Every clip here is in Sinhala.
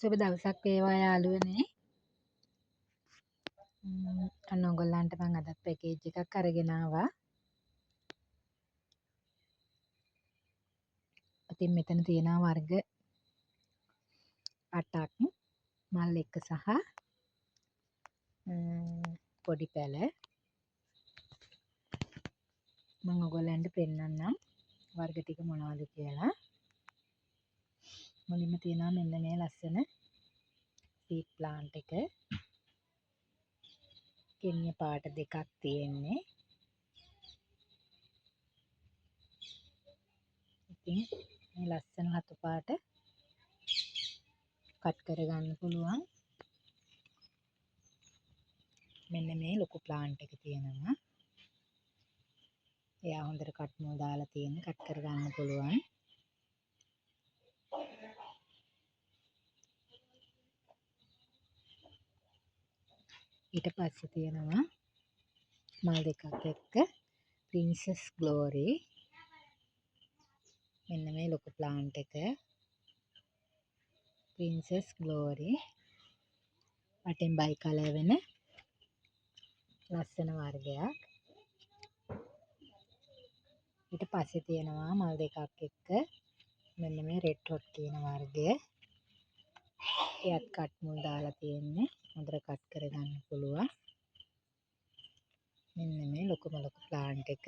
සුබ දවසක් වේවා යාළුවනේ. අන්න ඔයගොල්ලන්ට මම අදත් පැකේජ් එකක් අරගෙන ආවා. ඉතින් මෙතන තියෙනවා වර්ග 8ක්. මල් එක සහ පොඩි පැල. මම ඔයගොල්ලන්ට පෙන්නන්නම් වර්ග ටික මොනවද කියලා. මුලින්ම තියෙනවා මෙන්න මේ ලස්සන සීඩ් ප්ලාන්ට් එක. කෙන්ය පාට දෙකක් තියෙන්නේ. ඉතින් මේ ලස්සන හතු පාට කට් කරගන්න පුළුවන්. මෙන්න මේ ලොකු ප්ලාන්ට් එක තියෙනවා. එයා හොඳට කට් මුල් දාලා තියෙන කට් කරගන්න පුළුවන්. ඊට පස්සේ තියෙනවා මල් දෙකක් එක්ක ප්‍රින්සස් ග්ලෝරි. මෙන්න මේ ලොකු ප්ලාන්ට් එක ප්‍රින්සස් ග්ලෝරි. වටෙන් බයි කලර් වෙන ලස්සන වර්ගයක්. ඊට පස්සේ තියෙනවා මල් දෙකක් එක්ක මෙන්න මේ රෙඩ් රොඩ් කියන වර්ගය. එයත් කට් මුල් දාලා තියෙන්නේ. හොඳට කට් කරගන්න පුළුවන්. මෙන්න මේ ලොකුම ලොකු ප්ලාන්ට් එක.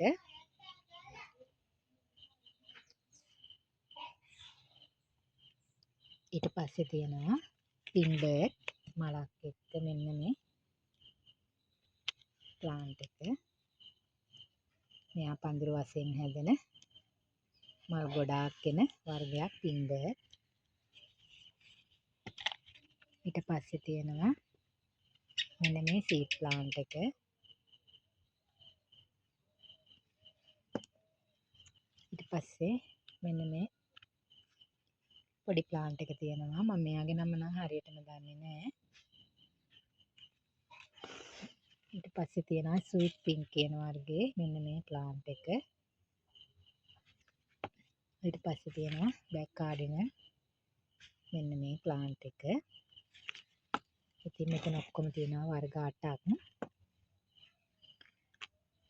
ඊට පස්සේ තියෙනවා පින්බර්ඩ් මලක් එක්ක මෙන්න මේ ප්ලාන්ට් එක. මෙයා පඳුරු වශයෙන් හැදෙන මල් ගොඩාක් එන වර්ගයක් පින්බර්ඩ්. ඊට පස්සේ තියෙනවා මෙන්න මේ සීඩ් ප්ලාන්ට් එක. ඊට පස්සේ මෙන්න මේ පොඩි ප්ලාන්ට් එක තියෙනවා. මම මෙයාගේ නම නම් හරියටම දන්නේ නැහැ. ඊට පස්සේ තියෙනවා ස්වීට් පින්ක් කියන වර්ගයේ මෙන්න මේ ප්ලාන්ට් එක. ඊට පස්සේ තියෙනවා බ්ලැක් කාඩිනල් මෙන්න මේ ප්ලාන්ට් එක. ඉතින් මෙතන ඔක්කොම තියෙනවා වර්ග 8ක්.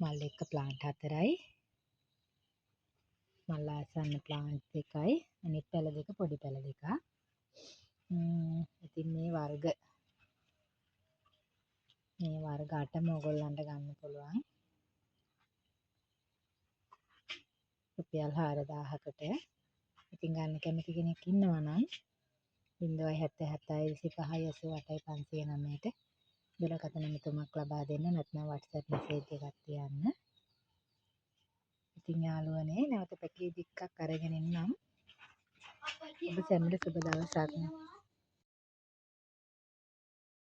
මල් එක්ක ප්ලාන්ට් 4යි. මල් ආසන්න ප්ලාන්ට් 2යි. අනිත් පැල දෙක පොඩි පැල දෙකක්. ඉතින් මේ වර්ග 8ම ඔයගොල්ලන්ට ගන්න පුළුවන්. රුපියල් 4000කට. ඉතින් ගන්න කැමති කෙනෙක් ඉන්නවා නම් 077 25 88 509ට දුරකථන මිතුමක් ලබා දෙන්න. නැත්නම් WhatsApp message එකක් තියන්න. ඉතින් යාළුවනේ නැවත පැකේජ් එකක් අරගෙන එන්නම්. ඔබ සැමට සුබ දවසක්.